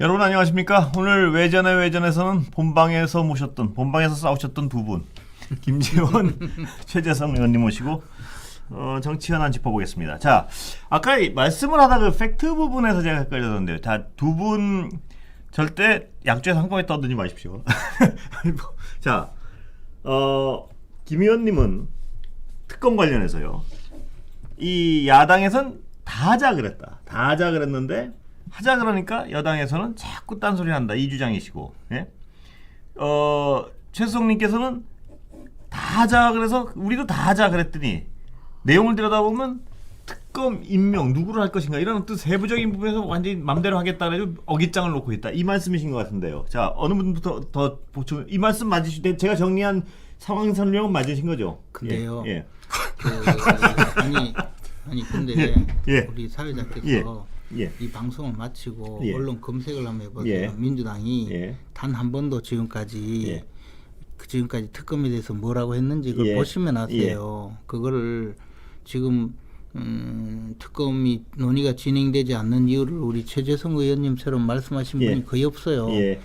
여러분 안녕하십니까? 오늘 외전에서는 본방에서 싸우셨던 두 분 김지원, 최재성 의원님 모시고 정치 현안 짚어보겠습니다. 자, 아까 말씀을 하다가 팩트 부분에서 제가 헷갈렸는데요. 자, 두 분 절대 양쪽에서 한꺼번에 떠들지 마십시오. 자, 김 의원님은 특검 관련해서요. 이 야당에선 다 하자 그랬는데 하자 그러니까 여당에서는 자꾸 딴소리 한다, 이 주장이시고, 예? 최수성님께서는 다 하자 그래서 우리도 다 하자 그랬더니 내용을 들여다보면 특검 임명 누구를 할 것인가 이런 어떤 세부적인 부분에서 완전히 맘대로 하겠다 그래도 어깃장을 놓고 있다, 이 말씀이신 것 같은데요. 자, 어느 분부터 더 보충, 이 말씀 맞으실 제가 정리한 상황 설명은 맞으신 거죠? 근데요. 예. 아니 근데 예. 우리 사회자께서 예. 이 방송을 마치고 예. 언론 검색을 한번 해보세요. 예. 민주당이 예. 단 한 번도 지금까지 예. 지금까지 특검에 대해서 뭐라고 했는지 그걸 예. 보시면 아세요. 그거를 지금 특검이 논의가 진행되지 않는 이유를 우리 최재성 의원님처럼 말씀하신 예. 분이 거의 없어요. 예.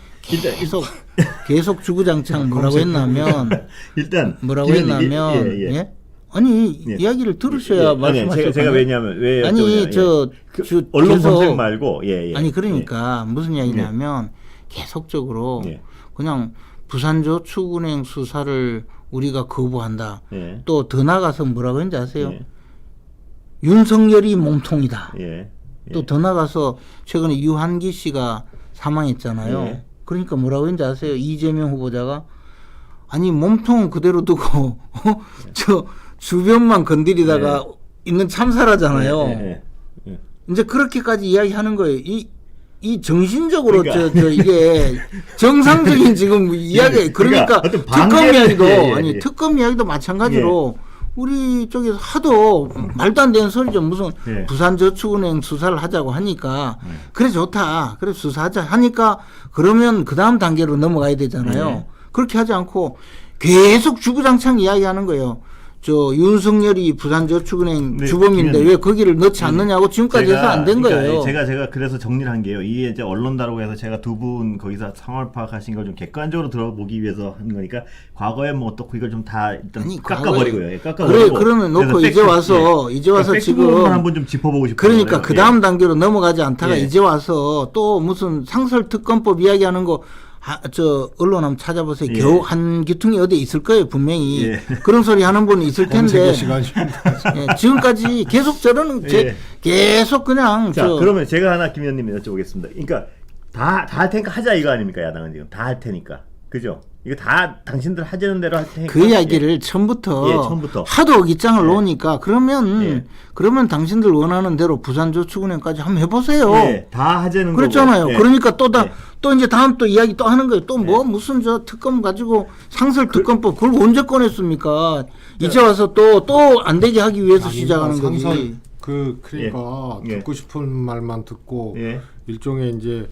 계속 주구장창 뭐라고 했냐면 일단 뭐라고 했냐면 예. 아니 예. 이야기를 들으셔야 말씀하실 제가 왜냐면 왜 아니 여쭤보냐면, 언론 계속 검색 말고 아니 그러니까 무슨 이야기냐면 계속적으로 예. 그냥 부산저축은행 수사를 우리가 거부한다. 예. 또 더 나가서 뭐라고 했는지 아세요? 예. 윤석열이 몸통이다. 예. 또 더 나가서 최근에 유한기 씨가 사망했잖아요. 예. 그러니까 뭐라고 했는지 아세요? 이재명 후보자가 아니 몸통은 그대로 두고 저 주변만 건드리다가 있는 참사라잖아요. 예. 이제 그렇게까지 이야기하는 거예요. 이 정신적으로 그러니까. 이게 정상적인 지금 이야기 그러니까 특검 이야기도 아니 특검 이야기도 마찬가지로 우리 쪽에서 하도 말도 안 되는 소리죠. 무슨 부산저축은행 수사를 하자고 하니까 그래 좋다. 그래 수사하자 하니까 그러면 그 다음 단계로 넘어가야 되잖아요. 그렇게 하지 않고 계속 주구장창 이야기하는 거예요. 저 윤석열이 부산저축은행 주범인데 왜 거기를 넣지 않느냐고 지금까지 해서 안 된 거예요. 제가 그래서 정리를 한 게요. 이게 이제 언론다라고 해서 제가 두 분 거기서 상황을 파악하신 걸 좀 객관적으로 들어보기 위해서 한 거니까 과거에 뭐 어떻고 이걸 좀 다 일단 깎아버리고요. 그래 그러면 놓고 이제 와서 지금 한번 좀 짚어보고 싶어요. 그러니까 그 다음 단계로 넘어가지 않다가 이제 와서 또 무슨 상설특검법 이야기하는 거. 저 언론 한번 찾아보세요. 겨우 한 기퉁이 어디 있을 거예요, 분명히. 그런 소리 하는 분이 있을 텐데. 지금까지 계속 저러는 계속 그냥. 자, 그러면 제가 하나 김 의원님 여쭤보겠습니다. 그러니까 다 할 테니까 하자 이거 아닙니까, 야당은 지금 다 할 테니까, 그죠? 이거 다 당신들 하자는 대로 할 테니까. 그 이야기를 처음부터 하도 어깃장을 놓으니까 그러면 당신들 원하는 대로 부산저축은행까지 한번 해보세요. 다 하자는 그렇잖아요. 거고. 그러니까 또 이제 다음 또 이야기 또 하는 거예요. 또 무슨 저 특검 가지고 상설특검법 그걸 언제 꺼냈습니까? 이제 와서 또 안 되게 하기 위해서 시작하는 거지. 그러니까 듣고 싶은 말만 듣고 일종의 이제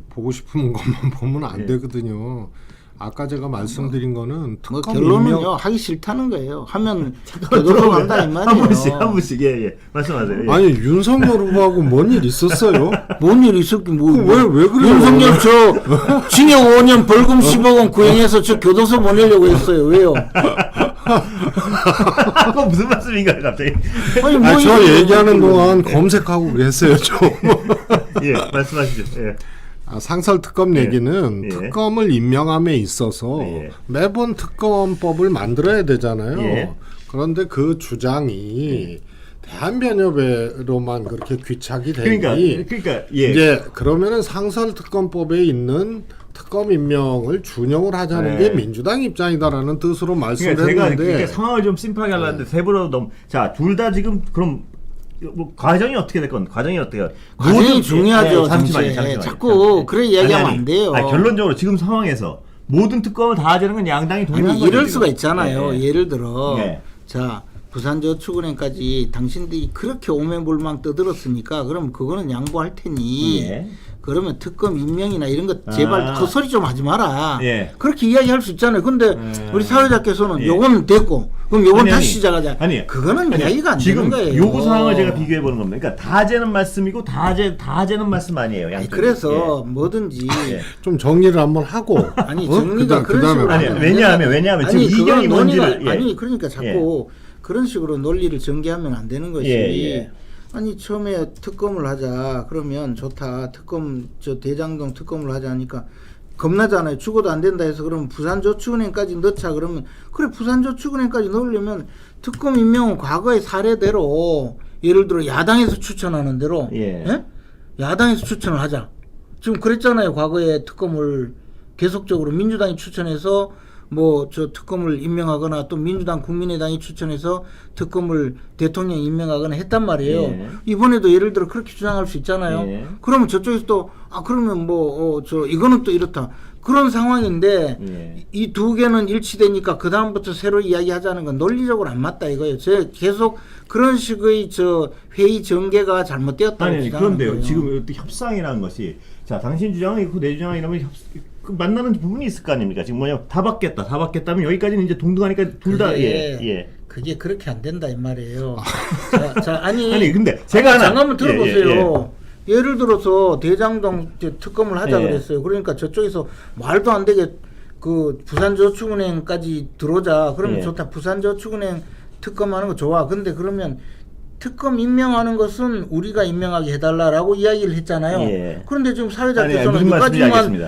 보고 싶은 것만 보면 안 되거든요. 아까 제가 말씀드린 거는 특검 결론은요 하기 싫다는 거예요. 하면 들어간다 이 말이에요. 한 분씩 말씀하세요. 아니 윤석열 후보하고 뭔 일 있었어요? 뭔 일 있었긴 왜 그래요? 윤석열 저 징역 5년 벌금 10억 원 구형해서 저 교도소 보내려고 했어요. 왜요? 무슨 말씀인가요, 갑자기? 저 얘기하는 동안 검색하고 그랬어요, 좀. 말씀하시죠. 상설특검 얘기는 특검을 임명함에 있어서 매번 특검법을 만들어야 되잖아요. 그런데 그 주장이 대한변협으로만 그렇게 귀착이 되니 이제 그러면은 상설특검법에 있는 특검 임명을 준용을 하자는 게 민주당 입장이다라는 뜻으로 말씀을 했는데 제가 상황을 좀 심플하게 하려는데 세부로 둘 다 지금 그럼 뭐 과정이 어떻게 될 건? 과정이 중요하죠. 잠시만요. 자꾸 그래 이야기하면 안 돼요. 결론적으로 지금 상황에서 모든 특검을 다 하자는 건 양당이 동의한 거죠. 이럴 수가 있잖아요. 예를 들어 자 부산저축은행까지 당신들이 그렇게 오매불망 떠들었으니까 그럼 그거는 양보할 테니 그러면 특검 임명이나 이런 거 제발 헛소리 좀 하지 마라. 그렇게 이야기할 수 있잖아요. 근데 우리 사회자께서는 요거는 됐고 그럼 요건 다시 시작하자. 아니, 그거는 이야기가 안 지금 되는 거예요. 요구 사항을 제가 비교해 보는 겁니다. 그러니까 다제는 말씀이고 다제는 말씀 아니에요. 아니, 그래서 예. 뭐든지 좀 정리를 한번 하고 아니 정리가 그런 식으로 아니 하면 왜냐하면 지금 이견이 뭔지를 아니 그러니까 자꾸 그런 식으로 논리를 전개하면 안 되는 것이 아니 처음에 특검을 하자 그러면 좋다 특검 저 대장동 특검을 하자 하니까 겁나잖아요. 죽어도 안 된다 해서 그러면 부산저축은행까지 넣자 그러면 그래 부산저축은행까지 넣으려면 특검 임명은 과거의 사례대로 예를 들어 야당에서 추천하는 대로 예? 야당에서 추천을 하자. 지금 그랬잖아요. 과거에 특검을 계속적으로 민주당이 추천해서 뭐 저 특검을 임명하거나 또 민주당 국민의당이 추천해서 특검을 대통령 임명하거나 했단 말이에요. 이번에도 예를 들어 그렇게 주장할 수 있잖아요. 그러면 저쪽에서 또 그러면 뭐 저 이거는 또 이렇다. 그런 상황인데 이 두 개는 일치되니까 그 다음부터 새로 이야기하자는 건 논리적으로 안 맞다 이거예요. 제가 계속 그런 식의 저 회의 전개가 잘못되었다고 아니 그런데요. 거예요. 지금 협상이라는 것이 자 당신 주장은 있고 내 주장은 이러면 그 만나는 부분이 있을 거 아닙니까? 지금 뭐냐 다 받겠다면 여기까지는 이제 동등하니까 둘 다 그게 그렇게 안 된다 이 말이에요. 아니 근데 제가 잠깐만 들어보세요. 예를 들어서 대장동 특검을 하자 그랬어요. 그러니까 저쪽에서 말도 안 되게 그 부산저축은행까지 들어오자. 그러면 좋다. 부산저축은행 특검하는 거 좋아. 근데 그러면 특검 임명하는 것은 우리가 임명하게 해달라라고 이야기를 했잖아요. 그런데 지금 사회자께서는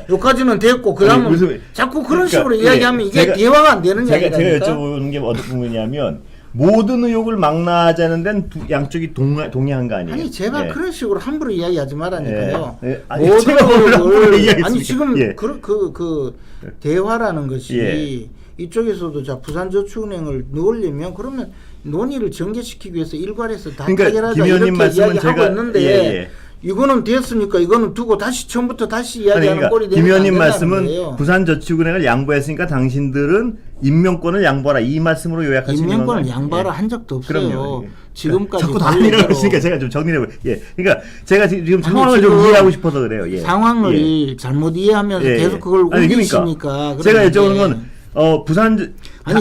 여기까지는 됐고 그 다음은 자꾸 그런 식으로 이야기하면 이게 대화가 안 되는 이야기라니까. 제가 여쭤보는 게 어떤 부분이냐면 모든 의혹을 망라하자는 데는 양쪽이 동의한 거 아니에요? 아니 제발 그런 식으로 함부로 이야기하지 말라니까요. 모든 의혹을 아니 지금 그 대화라는 것이 이쪽에서도 자 부산저축은행을 넣으려면 그러면 논의를 전개시키기 위해서 일괄해서 다 타결하자 이렇게 이야기하고 있는데 이거는 됐으니까 이거는 두고 다시 처음부터 다시 이야기하는 꼴이 되는 김 의원님 말씀은 부산저축은행을 양보했으니까 당신들은 임명권을 양보하라 이 말씀으로 요약하시는 건가요? 임명권을 양보하라 한 적도 없어요. 그럼요. 지금까지 자꾸 다니라고 했으니까 제가 좀 정리해 볼게요. 그러니까 제가 지금 상황을 좀 이해하고 싶어서 그래요. 상황을 잘못 이해하면서 계속 그걸 옮기시니까. 제가 여쭤보는 건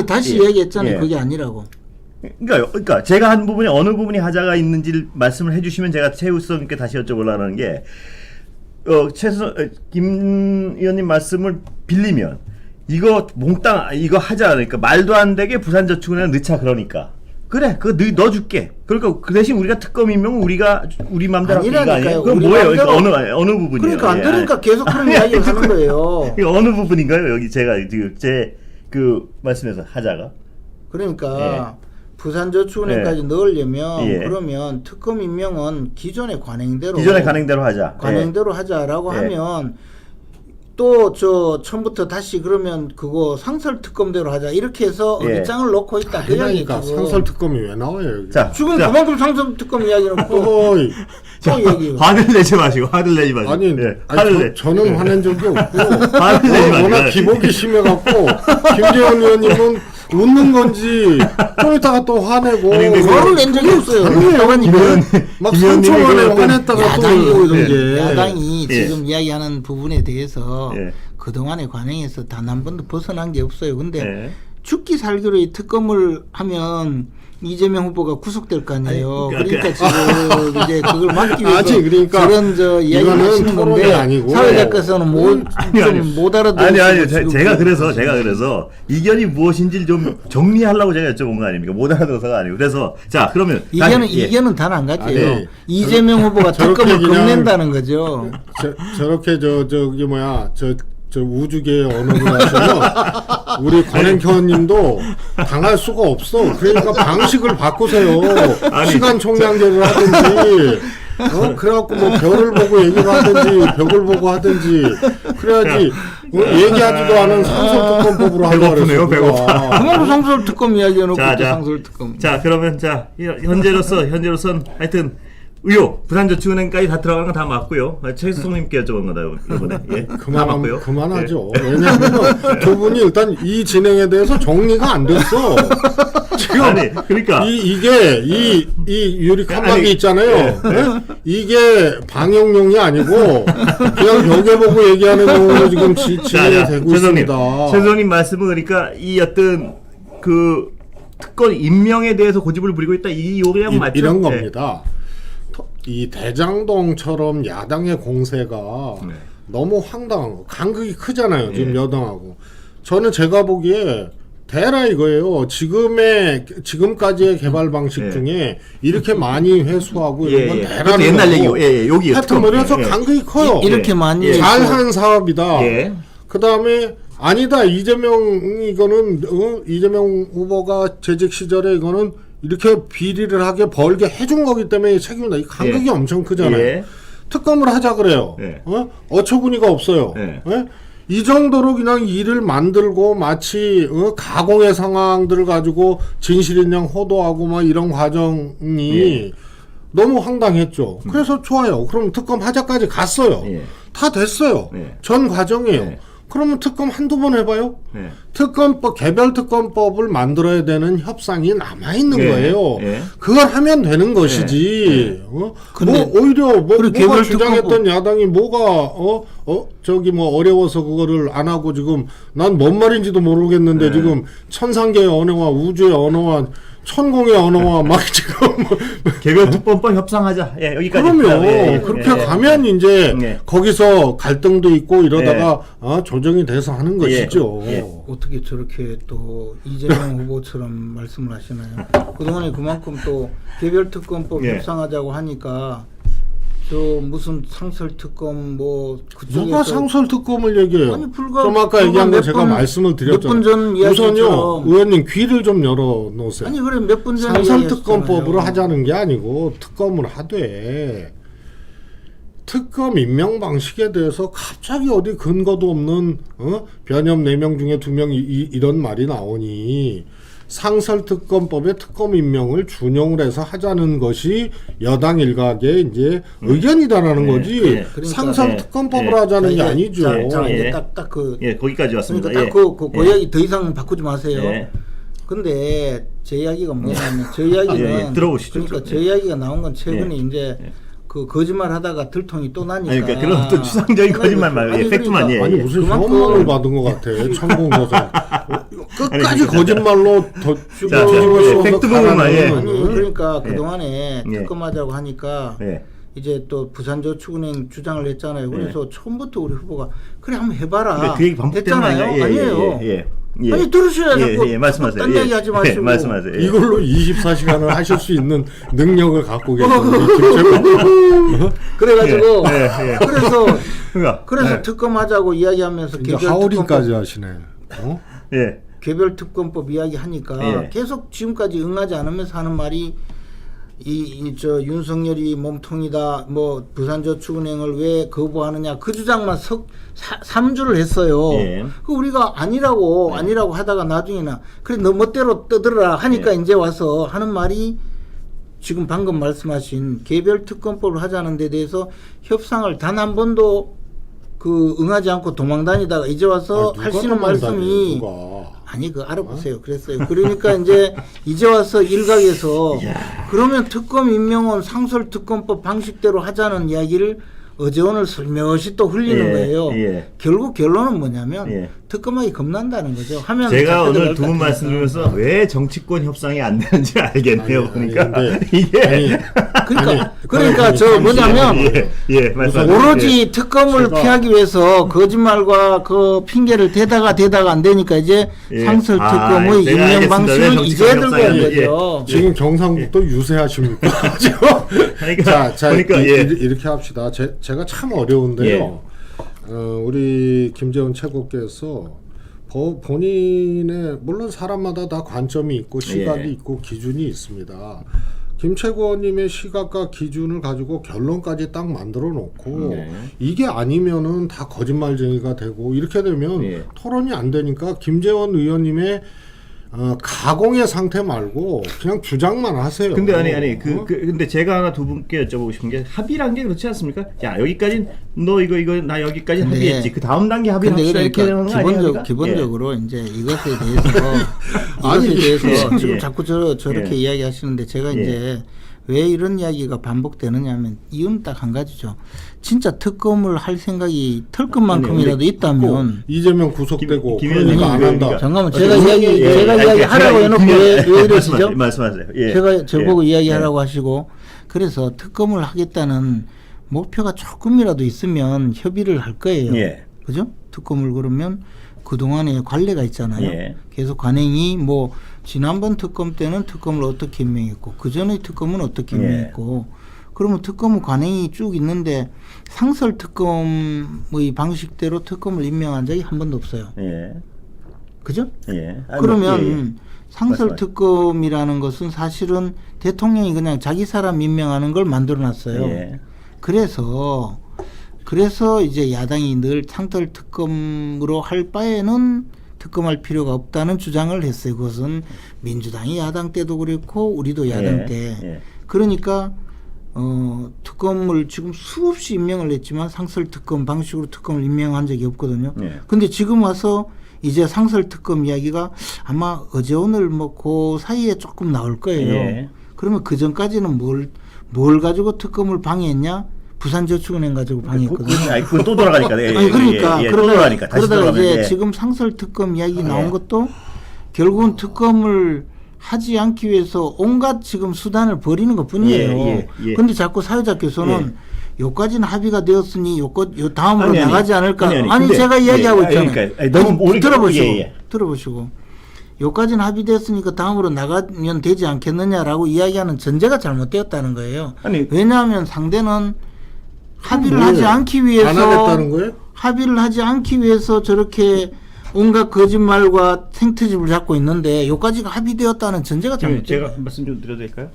다시 얘기했잖아요. 그게 아니라고. 그러니까 제가 한 부분이 어느 부분이 하자가 있는지를 말씀을 해주시면 제가 최우선 있게 다시 여쭤보려는 게 김 의원님 말씀을 빌리면 이거 몽땅 이거 하자 그러니까 말도 안 되게 부산저축은행 넣자 그러니까 그래 그거 넣어줄게 그러니까 그 대신 우리가 특검 임명은 우리 맘대로 할 거 아니에요? 그럼 뭐예요? 그러니까 어느 부분이에요? 그러니까 안 되니까 계속 그런 이야기를 하는 거예요. 이거 어느 부분인가요? 여기 제가 지금 제 그 말씀에서 하자가 그러니까 부산저축은행까지 넣으려면 그러면 특검 임명은 기존의 관행대로 하자. 관행대로 하자라고 하면 또 저 처음부터 다시 그러면 그거 상설특검대로 하자 이렇게 해서 입장을 놓고 있다. 그러니까 상설특검이 왜 나와요? 여기. 지금 그만큼 상설특검 이야기는 또 얘기. 화를 내지 마시고. 저는 화낸 적이 없고 워낙 기복이 심해갖고 김재원 의원님은 웃는 건지 좀 이따가 또 화내고 화를 낸 적이 없어요. 막 3초 만에 화냈다가 또 야당이 지금 이야기하는 부분에 대해서 그동안의 관행에서 단 한 번도 벗어난 게 없어요. 근데 죽기 살기로의 특검을 하면 이재명 후보가 구속될 거 아니에요. 그러니까 지금 이제 그걸 막기 위해서 그런 이야기를 하시는 건데 사회자께서는 못 알아듣는 제가 그래서 이견이 무엇인지를 좀 정리하려고 제가 여쭤본 거 아닙니까? 못 알아들어서가 아니고 그래서 자 그러면 이견은 단 한 가지예요. 이재명 후보가 특검을 겁낸다는 거죠. 저렇게 저 우주계의 언어를 하시면 우리 권행현님도 당할 수가 없어. 그러니까 방식을 바꾸세요. 시간 총량제를 하든지 그래갖고 뭐 별을 보고 얘기를 하든지 벽을 보고 하든지 그래야지 얘기하지도 않은 상설특검법으로 하고 배고프네요. 배고파. 그만큼 상설특검 이야기해놓고 상설특검. 자 그러면 현재로선 하여튼 의혹, 부산저축은행까지 다 들어가는 건 다 맞고요. 최수성님께 여쭤본 거다 이번에. 다 맞고요. 그만하죠. 왜냐하면 두 분이 일단 이 진행에 대해서 정리가 안 됐어. 지금 그러니까 이게 유리 칸막이 있잖아요. 이게 방역용이 아니고 그냥 벽에 보고 얘기하는 용으로 지금 진행이 되고 있습니다. 최수성님 말씀은 그러니까 이 어떤 그 특검 임명에 대해서 고집을 부리고 있다 이 요령 맞죠? 이런 겁니다. 이 대장동처럼 야당의 공세가 너무 황당한 거. 간극이 크잖아요. 지금 여당하고. 저는 제가 보기에 대라 이거예요. 지금까지의 개발 방식 중에 이렇게 많이 회수하고 이런 건 대라는 옛날 거고. 얘기요. 여기 하여튼 그래서 간극이 커요. 이렇게 많이 잘한 사업이다. 그 다음에 아니다 이재명 이거는 이재명 후보가 재직 시절에 이거는 이렇게 비리를 하게 벌게 해준 거기 때문에 책임이다. 이 간극이 엄청 크잖아요. 특검을 하자 그래요. 어처구니가 없어요. 이 정도로 그냥 일을 만들고 마치 가공의 상황들을 가지고 진실인양 호도하고 막 이런 과정이 너무 황당했죠. 그래서 좋아요. 그럼 특검 하자까지 갔어요. 다 됐어요. 전 과정이에요. 그러면 특검 한두 번 해봐요. 특검법, 개별특검법을 만들어야 되는 협상이 남아있는 거예요. 그걸 하면 되는 것이지. 뭐 오히려 뭐가 주장했던 야당이 뭐가 저기 뭐 어려워서 그거를 안 하고 지금 난 뭔 말인지도 모르겠는데 지금 천상계의 언어와 우주의 언어와 천공의 언어와 막 지금 개별특검법 협상하자. 여기까지. 그러면 그렇게 가면 이제 거기서 갈등도 있고 이러다가 조정이 돼서 하는 것이죠. 어떻게 저렇게 또 이재명 후보처럼 말씀을 하시나요? 그동안에 그만큼 또 개별특검법 협상하자고 하니까 저 무슨 상설특검 뭐 그쪽에서 누가 상설특검을 얘기해요? 아니 불과 좀 아까 얘기한 거 제가 말씀을 드렸잖아요. 몇 분 전 우선요 의원님 귀를 좀 열어놓으세요. 아니 그래 몇 분 전 상설특검법으로 하자는 게 아니고 특검을 하되 특검 임명 방식에 대해서 갑자기 어디 근거도 없는 변협 4명 중에 2명 이런 말이 나오니 상설특검법의 특검 임명을 준용을 해서 하자는 것이 여당 일각의 이제 의견이다라는 거지 그러니까, 상설특검법으로 하자는 게 아니죠. 자, 이제 딱 거기까지 왔습니다. 그러니까 그 이야기 더 이상 바꾸지 마세요. 근데 제 이야기가 뭐냐면 저 이야기는 들어보시죠. 그러니까 저 이야기가 나온 건 최근에 이제 그 거짓말 하다가 들통이 또 나니까. 그러니까 그런 또 추상적인 거짓말 말고 팩트만 아니 무슨 현문을 받은 것 같아. 천공조사 끝까지 거짓말로 더 팩트만 그러니까 그 동안에 특검하자고 하니까 이제 또 부산저축은행 주장을 했잖아요. 그래서 처음부터 우리 후보가 그래 한번 해봐라 그 얘기 했잖아요. 아니에요. 아니 들으셔야 자꾸 말씀하세요. 딴 얘기 하지 마시고 말씀하세요. 이걸로 24시간을 하실 수 있는 능력을 갖고 계신 그래가지고 그래서 특검하자고 이야기하면서 하오리까지 하시네. 개별특검법 이야기하니까 계속 지금까지 응하지 않으면서 하는 말이 저 윤석열이 몸통이다 뭐 부산저축은행을 왜 거부하느냐 그 주장만 3주를 했어요. 그 우리가 아니라고 하다가 나중에는 그래 너 멋대로 떠들어라 하니까 이제 와서 하는 말이 지금 방금 말씀하신 개별특검법을 하자는 데 대해서 협상을 단 한 번도 그 응하지 않고 도망다니다가 이제 와서 하시는 말씀이 아니 그 알아보세요. 그랬어요. 그러니까 이제 와서 일각에서 그러면 특검 임명은 상설특검법 방식대로 하자는 이야기를 어제 오늘 슬며시 또 흘리는 거예요. 결국 결론은 뭐냐면 특검하기 겁난다는 거죠. 하면 제가 오늘 두 분 말씀 드리면서 왜 정치권 협상이 안 되는지 알겠네요. 그러니까 저 뭐냐면 오로지 특검을 피하기 위해서 거짓말과 그 핑계를 대다가 안 되니까 이제 상설 특검의 임명 방식을 이겨야 될 거죠. 지금 경상북도 유세하십니까? 자 이렇게 합시다. 제가 참 어려운데요. 우리 김재원 최고께서 본인의 물론 사람마다 다 관점이 있고 시각이 있고 기준이 있습니다. 김 최고님의 시각과 기준을 가지고 결론까지 딱 만들어 놓고 이게 아니면은 다 거짓말쟁이가 되고 이렇게 되면 토론이 안 되니까 김재원 의원님의 가공의 상태 말고 그냥 주장만 하세요. 근데 근데 제가 하나 두 분께 여쭤보고 싶은 게 합의란 게 그렇지 않습니까? 야 여기까지 너 이거 나 여기까지 합의했지. 그 다음 단계 합의를 합시다 이렇게 되는 거 아니에요? 기본적으로 이제 이것에 대해서 지금 자꾸 저렇게 이야기하시는데 제가 이제 왜 이런 이야기가 반복되느냐면 이유는 딱 한 가지죠. 진짜 특검을 할 생각이 털 것만큼이라도 있다면 이재명 구속되고 김현님 그러니까 안 한다. 잠깐만 제가 이야기 하라고 해놓고 왜 이러시죠? 말씀하세요. 예. 제가 저보고 이야기하라고 하시고 그래서 특검을 하겠다는 목표가 조금이라도 있으면 협의를 할 거예요. 예. 그죠? 특검을 그러면 그동안에 관례가 있잖아요. 예. 계속 관행이 뭐 지난번 특검 때는 특검을 어떻게 임명했고 그 전에 특검은 어떻게 임명했고 그러면 특검은 관행이 쭉 있는데 상설 특검의 방식대로 특검을 임명한 적이 한 번도 없어요. 예. 그죠? 예. 그러면 상설 말씀하세요. 특검이라는 것은 사실은 대통령이 그냥 자기 사람 임명하는 걸 만들어 놨어요. 예. 그래서 이제 야당이 늘 상설 특검으로 할 바에는 특검할 필요가 없다는 주장을 했어요. 그것은 민주당이 야당 때도 그랬고 우리도 야당 때. 예. 그러니까 특검을 지금 수없이 임명을 했지만 상설 특검 방식으로 특검을 임명한 적이 없거든요. 근데 지금 와서 이제 상설 특검 이야기가 아마 어제 오늘 뭐 그 사이에 조금 나올 거예요. 예. 그러면 그 전까지는 뭘 가지고 특검을 방해했냐? 부산저축은행 가지고 방해했거든요. 그건 또 돌아가니까. 예, 아니 그러니까 또 돌아가니까. 다시 그러다가 이제 돌아가면, 예. 지금 상설 특검 이야기 나온 것도 결국은 특검을 하지 않기 위해서 온갖 지금 수단을 벌이는 것 뿐이에요. 그런데 자꾸 사회자께서는 요까지는 합의가 되었으니 요 다음으로 나가지 않을까. 아니 제가 이야기하고 있잖아요. 그러니까, 너무 들어보시고 예. 들어보시고 요까지는 합의됐으니까 다음으로 나가면 되지 않겠느냐라고 이야기하는 전제가 잘못되었다는 거예요. 아니, 왜냐하면 상대는 합의를 하지 않기 안 위해서 하겠다는 거예요? 합의를 하지 않기 위해서 저렇게 온갖 거짓말과 생트집을 잡고 있는데 요까지가 합의되었다는 전제가 잘못돼요. 제가 말씀 좀 드려도 될까요?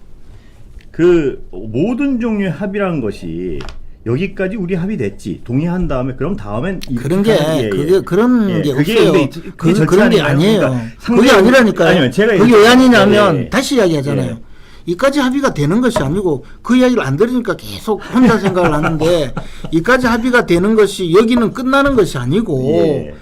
그 모든 종류의 합의라는 것이 여기까지 우리 합의됐지 동의한 다음에 그럼 다음엔 그런 게 그런 게 그게 없어요. 근데 그게 그런 게 아니에요. 그러니까 그게 아니라니까요. 아니요, 제가 그게 왜 아니냐면 다시 이야기하잖아요. 예. 이까지 합의가 되는 것이 아니고 그 이야기를 안 들으니까 계속 혼자 생각을 하는데 이까지 합의가 되는 것이 여기는 끝나는 것이 아니고 예.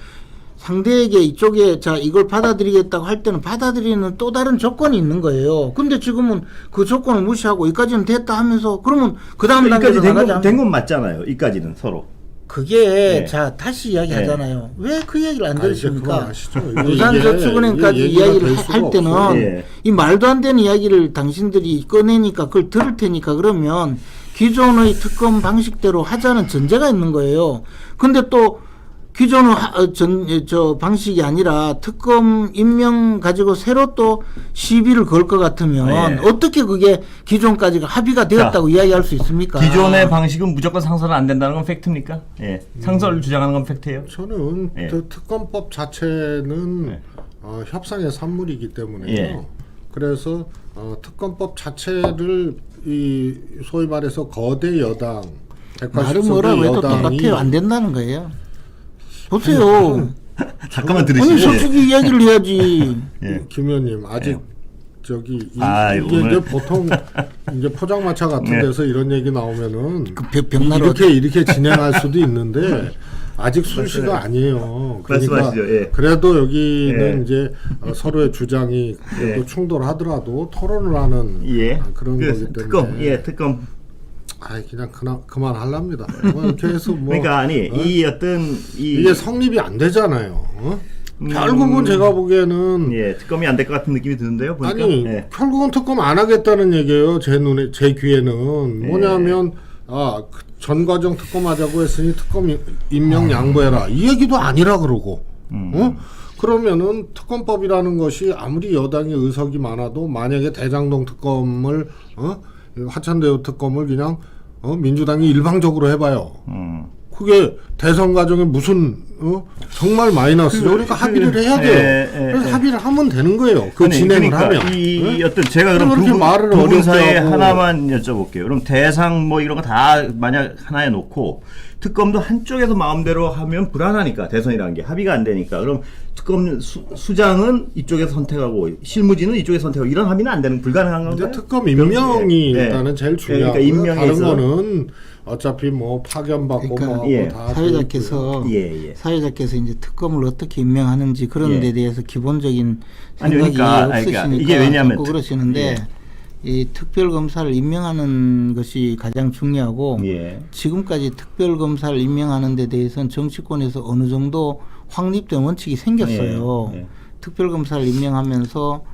상대에게 이쪽에 자 이걸 받아들이겠다고 할 때는 받아들이는 또 다른 조건이 있는 거예요. 근데 지금은 그 조건을 무시하고 이까지는 됐다 하면서 그러면 그 다음 단계로 나가자. 된 건 맞잖아요. 이까지는 서로. 그게 예. 자 다시 이야기하잖아요. 왜 그 얘기를 안 들으십니까? 아시죠? 부산저축은행까지 이야기를 할 때는 예. 이 말도 안 되는 이야기를 당신들이 꺼내니까 그걸 들을 테니까 그러면 기존의 특검 방식대로 하자는 전제가 있는 거예요. 근데 또 기존의 저 방식이 아니라 특검 임명 가지고 새로 또 시비를 걸 것 같으면 어떻게 그게 기존까지가 합의가 되었다고 이야기할 수 있습니까? 기존의 방식은 무조건 상설은 안 된다는 건 팩트입니까? 예. 상설을 주장하는 건 팩트예요. 저는 특검법 자체는 협상의 산물이기 때문에요. 그래서 특검법 자체를 이 소위 말해서 거대 여당, 말은 뭐라고 해도 똑같아요. 안 된다는 거예요. 보세요. 잠깐만 들으시죠. 아니 솔직히 이야기를 해야지. 김 의원님 아직 저기 이게 오늘. 이제 보통 이제 포장마차 같은 데서 이런 얘기 나오면은 벽나루 이렇게 진행할 수도 있는데 아직 순시가 아니에요. 그러니까 말씀하시죠. 그래도 여기는 이제 서로의 주장이 또 충돌하더라도 토론을 하는 그런 거기 때문에 특검. 그냥 그만하랍니다. 이렇게 해서 뭐 그러니까 이 어떤 이게 성립이 안 되잖아요. 결국은 제가 보기에는 특검이 안 될 것 같은 느낌이 드는데요. 보니까. 결국은 특검 안 하겠다는 얘기예요. 제 귀에는 뭐냐면 전 과정 특검하자고 했으니 특검 임명 양보해라 이 얘기도 아니라 그러고 그러면은 특검법이라는 것이 아무리 여당의 의석이 많아도 만약에 대장동 특검을 화천대유 특검을 그냥 민주당이 일방적으로 해봐요. 그게 대선 과정에 무슨 정말 마이너스죠. 그러니까 합의를 해야 돼요. 그래서 합의를 하면 되는 거예요. 진행을 하면. 어떤 제가 그럼 두 분 사이에 하나만 여쭤볼게요. 그럼 대상 뭐 이런 거 다 만약 하나에 놓고 특검도 한쪽에서 마음대로 하면 불안하니까 대선이라는 게 합의가 안 되니까 그럼 특검 수장은 이쪽에서 선택하고 실무진은 이쪽에서 선택하고 이런 합의는 안 되는 불가능한 건가요? 특검 임명이 일단은 제일 중요하고 그러니까 다른 거는 어차피 뭐 파견받고 그러니까 다 사회자께서 이제 특검을 어떻게 임명하는지 그런 데 대해서 기본적인 생각이 없으시니까 이게 왜냐하면 그러시는데 이 특별검사를 임명하는 것이 가장 중요하고 예. 지금까지 특별검사를 임명하는 데 대해서는 정치권에서 어느 정도 확립된 원칙이 생겼어요. 예. 예. 특별검사를 임명하면서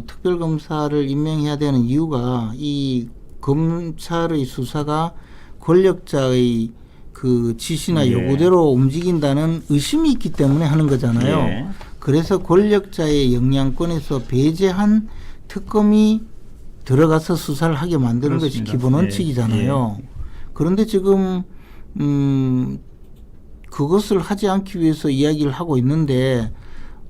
특별검사를 임명해야 되는 이유가 이 검찰의 수사가 권력자의 그 지시나 예. 요구대로 움직인다는 의심이 있기 때문에 하는 거잖아요. 예. 그래서 권력자의 영향권에서 배제한 특검이 들어가서 수사를 하게 만드는 그렇습니다. 것이 기본 원칙이잖아요. 예. 그런데 지금 그것을 하지 않기 위해서 이야기를 하고 있는데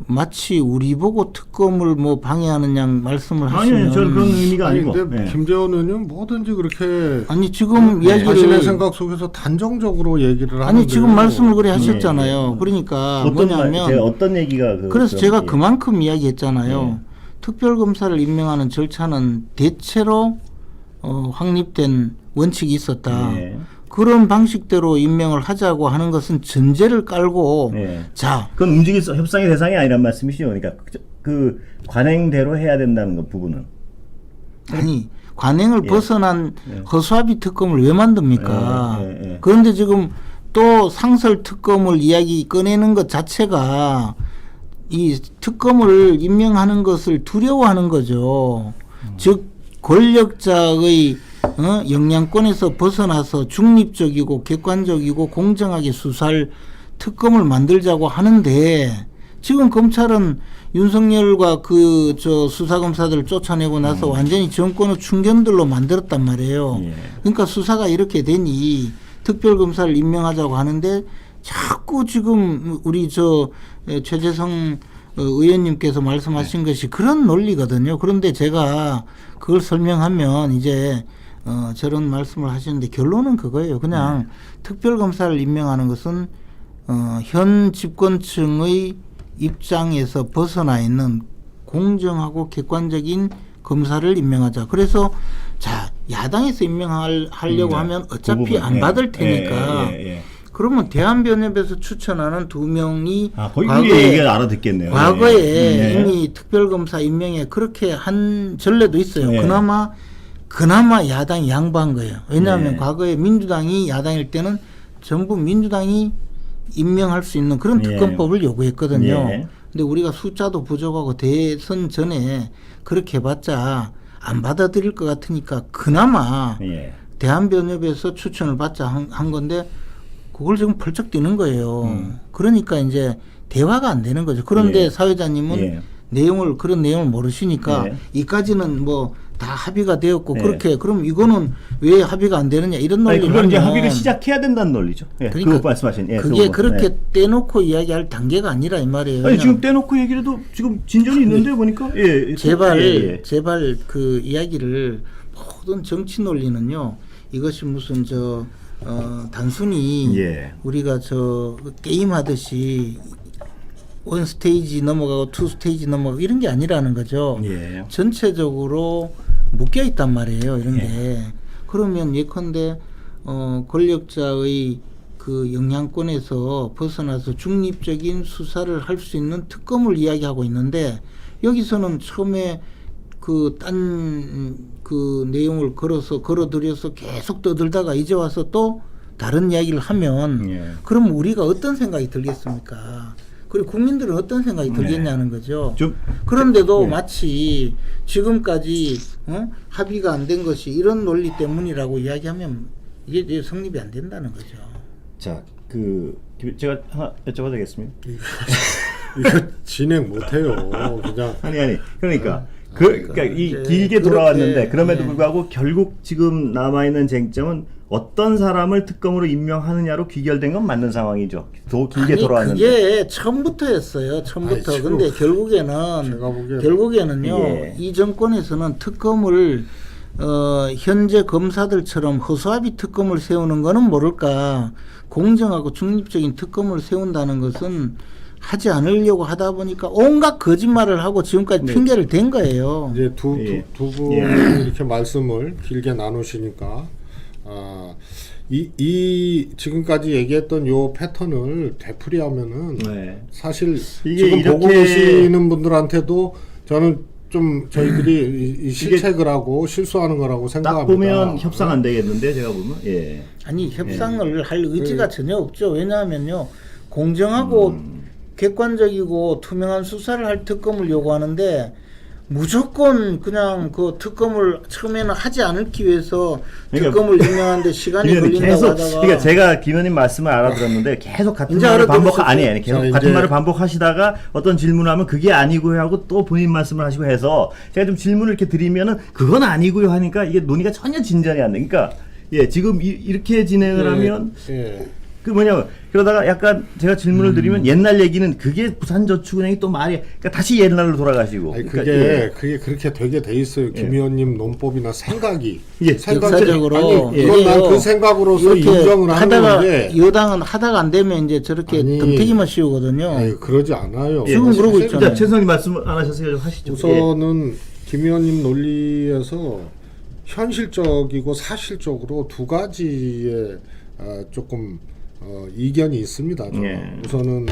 마치 우리 보고 특검을 뭐 방해하는 양 말씀을 하시면 아니요, 저는 그런 의미가 아니 아니고. 근데 예. 김재원 의원은 뭐든지 그렇게 아니 지금 자신의 이야기를 생각 속에서 단정적으로 얘기를 하는데 아니 지금 말씀을 그래 하셨잖아요. 예. 그러니까 어떤 말, 뭐냐면 제가 어떤 얘기가 그래서 제가 예. 그만큼 이야기했잖아요. 예. 특별검사를 임명하는 절차는 대체로 확립된 원칙이 있었다. 예. 그런 방식대로 임명을 하자고 하는 것은 전제를 깔고 예. 자 그건 협상의 대상이 아니란 말씀이시죠. 그러니까 그 관행대로 해야 된다는 그 부분은. 아니 관행을 예. 벗어난 예. 허수아비 특검을 왜 만듭니까? 예. 그런데 지금 또 상설 특검을 이야기 꺼내는 것 자체가 이 특검을 임명하는 것을 두려워하는 거죠. 즉 권력자의 영향권에서 벗어나서 중립적이고 객관적이고 공정하게 수사할 특검을 만들자고 하는데 지금 검찰은 윤석열과 그 수사검사들을 쫓아내고 나서 완전히 정권의 충견들로 만들었단 말이에요. 예. 그러니까 수사가 이렇게 되니 특별검사를 임명하자고 하는데 자꾸 지금 우리 최재성 의원님께서 말씀하신 것이 그런 논리거든요. 그런데 제가 그걸 설명하면 이제 저런 말씀을 하시는데 결론은 그거예요. 그냥 특별검사를 임명하는 것은 현 집권층의 입장에서 벗어나 있는 공정하고 객관적인 검사를 임명하자. 그래서 자 야당에서 임명하려고 하면 어차피 안 받을 테니까 그러면 대한변협에서 추천하는 2명이 거기 얘기를 알아듣겠네요. 과거에 이미 특별검사 임명에 그렇게 한 전례도 있어요. 예. 그나마 야당이 양보한 거예요. 왜냐하면 예. 과거에 민주당이 야당일 때는 전부 민주당이 임명할 수 있는 그런 특검법을 요구했거든요. 예. 근데 우리가 숫자도 부족하고 대선 전에 그렇게 해봤자 안 받아들일 것 같으니까 그나마 대한변협에서 추천을 받자 한 건데 그걸 지금 펄쩍 뛰는 거예요. 그러니까 이제 대화가 안 되는 거죠. 그런데 사회자님은 그런 내용을 모르시니까 이까지는 뭐 다 합의가 되었고 그렇게 그럼 이거는 왜 합의가 안 되느냐 이런 논리를 그건 이제 합의를 시작해야 된다는 논리죠. 그러니까 그거 말씀하신. 그게 그렇게 떼놓고 이야기할 단계가 아니라 이 말이에요. 아니 지금 떼놓고 얘기해도 지금 진전이 있는데 보니까 제발 그 이야기를 모든 정치 논리는요. 이것이 무슨 단순히 우리가 게임 하듯이 원 스테이지 넘어가고 투 스테이지 넘어가고 이런 게 아니라는 거죠. 전체적으로 묶여 있단 말이에요. 이런 게. 그러면 예컨대 권력자의 그 영향권에서 벗어나서 중립적인 수사를 할 수 있는 특검을 이야기하고 있는데 여기서는 처음에 그 내용을 걸어들여서 계속 떠들다가 이제 와서 또 다른 이야기를 하면 그럼 우리가 어떤 생각이 들겠습니까? 그리고 국민들은 어떤 생각이 들겠냐는 거죠. 그런데도 마치 지금까지 합의가 안 된 것이 이런 논리 때문이라고 이야기하면 이게 성립이 안 된다는 거죠. 자, 제가 하나 여쭤봐도 되겠습니까? 이거 진행 못해요. 그냥 아니 그러니까 길게 돌아왔는데 그럼에도 불구하고 결국 지금 남아 있는 쟁점은 어떤 사람을 특검으로 임명하느냐로 귀결된 건 맞는 상황이죠. 더 길게 돌아왔는데 그게 처음부터였어요. 처음부터. 근데 결국에는요. 이 정권에서는 특검을 현재 검사들처럼 허수아비 특검을 세우는 거는 모를까 공정하고 중립적인 특검을 세운다는 것은 하지 않으려고 하다 보니까 온갖 거짓말을 하고 지금까지 핑계를 댄 거예요. 이제 두 분이 이렇게 말씀을 길게 나누시니까 이 지금까지 얘기했던 요 패턴을 되풀이하면은 사실 지금 보고 계시는 분들한테도 저는 좀 저희들이 이 실책을 하고 실수하는 거라고 딱 생각합니다. 보면 협상 안 되겠는데 제가 보면 예. 아니 협상을 할 의지가 전혀 없죠. 왜냐하면요 공정하고 객관적이고 투명한 수사를 할 특검을 요구하는데 무조건 그냥 그 특검을 처음에는 하지 않기 위해서 특검을 임명하는데 시간이 걸린다고 계속, 하다가 그러니까 제가 김 의원님 말씀을 알아들었는데 계속 같은 이제 말을 알아들으셨죠? 아니 계속 자, 같은 이제- 말을 반복하시다가 어떤 질문을 하면 그게 아니고요 하고 또 본인 말씀을 하시고 해서 제가 좀 질문을 이렇게 드리면은 그건 아니고요 하니까 이게 논의가 전혀 진전이 안 돼. 그러니까 예 지금 이렇게 진행을 하면 예. 그 뭐냐면 그러다가 약간 제가 질문을 드리면 옛날 얘기는 그게 부산저축은행이 또 말이 그러니까 다시 옛날로 돌아가시고 아니, 그러니까 예. 그게 그렇게 되게 돼 있어요. 김 의원님 논법이나 생각이. 예. 역사적으로 아니, 이건 난 그 생각으로서 이렇게 인정을 하는 하다가 건데. 여당은 하다가 안 되면 이제 저렇게 아니, 덤태기만 씌우거든요. 아니, 그러지 않아요. 지금 그러고 사실 있잖아요. 자, 최선님 말씀 안 하셨어요? 좀 하시죠. 예. 우선은 김 의원님 논리에서 현실적이고 사실적으로 두 가지의 조금 이견이 있습니다. 저는. 예. 우선은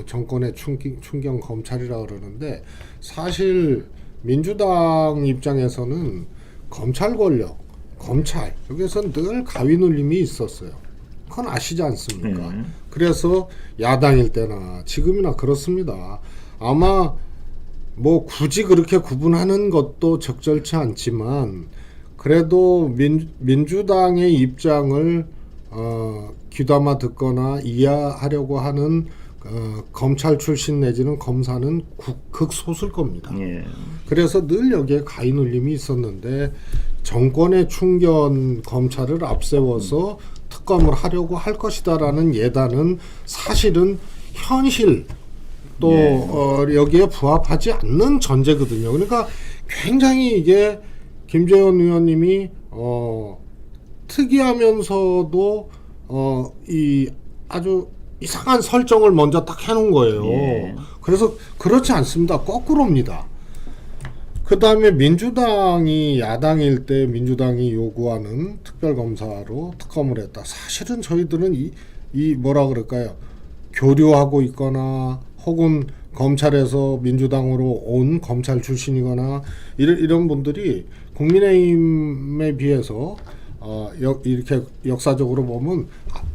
정권의 충경 검찰이라 그러는데 사실 민주당 입장에서는 검찰 권력, 검찰 여기에서 늘 가위 눌림이 있었어요. 그건 아시지 않습니까? 그래서 야당일 때나 지금이나 그렇습니다. 아마 뭐 굳이 그렇게 구분하는 것도 적절치 않지만 그래도 민주당의 입장을 귀담아 듣거나 이해하려고 하는 검찰 출신 내지는 검사는 극소수일 겁니다. 예. 그래서 늘 여기에 가위 눌림이 있었는데 정권의 충견 검찰을 앞세워서 특검을 하려고 할 것이다라는 예단은 사실은 현실 또 여기에 부합하지 않는 전제거든요. 그러니까 굉장히 이게 김재원 의원님이 특이하면서도 이 아주 이상한 설정을 먼저 딱 해놓은 거예요. 예. 그래서 그렇지 않습니다. 거꾸로입니다. 그 다음에 민주당이 야당일 때 민주당이 요구하는 특별검사로 특검을 했다. 사실은 저희들은 이 뭐라 그럴까요? 교류하고 있거나 혹은 검찰에서 민주당으로 온 검찰 출신이거나 이런 분들이 국민의힘에 비해서 이렇게 역사적으로 보면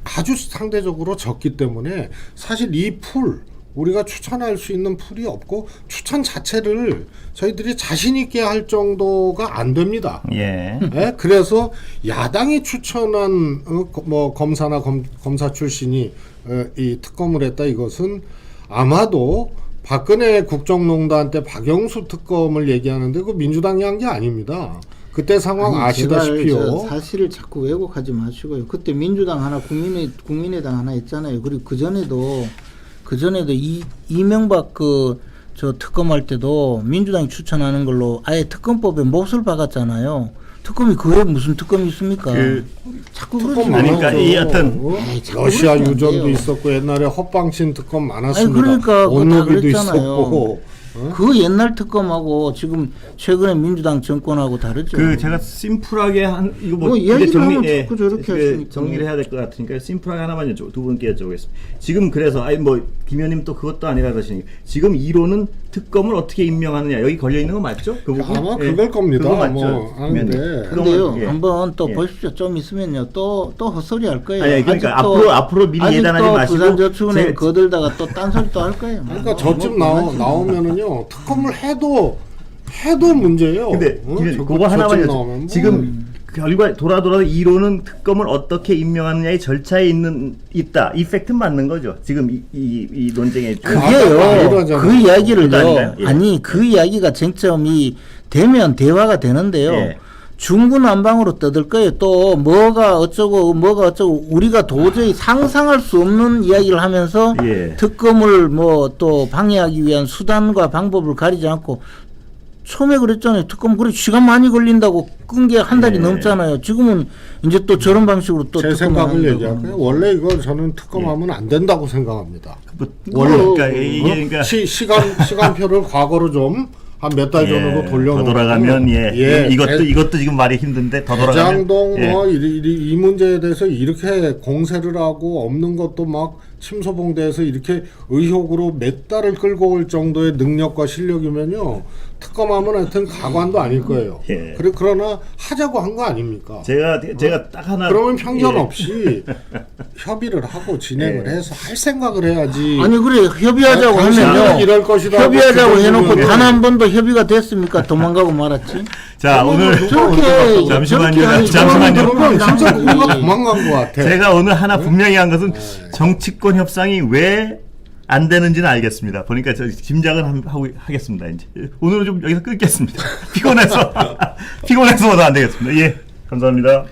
아주 상대적으로 적기 때문에 사실 이 풀 우리가 추천할 수 있는 풀이 없고 추천 자체를 저희들이 자신 있게 할 정도가 안 됩니다. 예. 예? 그래서 야당이 추천한 뭐 검사나 검사 출신이 이 특검을 했다. 이것은 아마도 박근혜 국정농단 때 박영수 특검을 얘기하는데 그 민주당이 한 게 아닙니다. 그때 상황 아니, 아시다시피요. 제발 사실을 자꾸 왜곡하지 마시고요. 그때 민주당 하나, 국민의당 하나 있잖아요. 그리고 그 전에도 이명박 저 특검할 때도 민주당이 추천하는 걸로 아예 특검법에 몫을 박았잖아요. 특검이 그에 무슨 특검이 있습니까? 자꾸 그러지 특검 아니, 마세요. 그러니까 이 어떤 자꾸 러시아 그러면 안 유전도 돼요. 있었고 옛날에 허방친 특검 많았습니다. 아니, 그러니까 그거 다 온누비도 그랬잖아요. 있었고. 그 옛날 특검하고 지금 최근에 민주당 정권하고 다르죠. 그 제가 심플하게 한 이거 뭐 이야기를 하면 예, 자꾸 저렇게 하시니까. 정리를 해야 될 것 같으니까 심플하게 하나만 두 분께 여쭤보겠습니다. 지금 그래서 아니 뭐 김 의원님 또 그것도 아니라 하시니 지금 이론은 특검을 어떻게 임명하느냐 여기 걸려 있는 거 맞죠? 그 부분? 아마 그걸 겁니다. 그거 맞죠? 뭐 하는데. 김 의원님. 근데요, 그동안, 예. 한번 또 예. 보십시오. 좀 있으면요, 또 헛소리 할 거예요. 아니, 그러니까 아직도- 앞으로 미리 아직도 예단하지 마시고 부산저축은행 제가- 거들다가 또 딴소리 또 할 거예요. 그러니까 저쯤 나오면은요 특검을 해도 문제예요. 근데 어? 그거 하나만 나오면 뭐. 지금 결과 돌아도 이론은 특검을 어떻게 임명하느냐의 절차에 있다. 이 팩트는 맞는 거죠. 지금 이 논쟁의 그게요. 아니라잖아요. 그 이야기를요. 아닌가요? 예. 아니 그 이야기가 쟁점이 되면 대화가 되는데요. 예. 중구난방으로 떠들 거예요. 또 뭐가 어쩌고 우리가 도저히 상상할 수 없는 이야기를 하면서 예. 특검을 뭐 또 방해하기 위한 수단과 방법을 가리지 않고 처음에 그랬잖아요. 특검 그래 시간 많이 걸린다고 끈 게 한 달이 예. 넘잖아요. 지금은 이제 또 저런 방식으로 또 제 특검을 생각을 한다고. 얘기할까요? 원래 이거 저는 특검하면 안 된다고 생각합니다. 원래 그러니까 어? 이게 그러니까 시간표를 과거로 좀 한 몇 달 전으로 돌려놓고 더 돌아가면 이것도 지금 말이 힘든데 더 돌아가면 대장동 이 문제에 대해서 이렇게 공세를 하고 없는 것도 막 침소봉대에서 이렇게 의혹으로 몇 달을 끌고 올 정도의 능력과 실력이면요 특검하면 하여튼 가관도 아닐 거예요. 그러나 하자고 한 거 아닙니까? 제가 딱 하나 그러면 편견 없이 협의를 하고 진행을 해서 할 생각을 해야지. 아니 그래 협의하자고 당신은 하면요. 이럴 것이다. 협의하자고 해놓고 단 한 번도 협의가 됐습니까? 도망가고 말았지. 자 오늘 저렇게 잠시만요. 진짜 뭔가 도망간 것 같아. 제가 오늘 하나 분명히 한 것은 정치권 협상이 왜 안 되는지는 알겠습니다. 보니까 저 짐작은 하겠습니다. 이제 오늘은 좀 여기서 끊겠습니다. 피곤해서도 안 되겠습니다. 예, 감사합니다.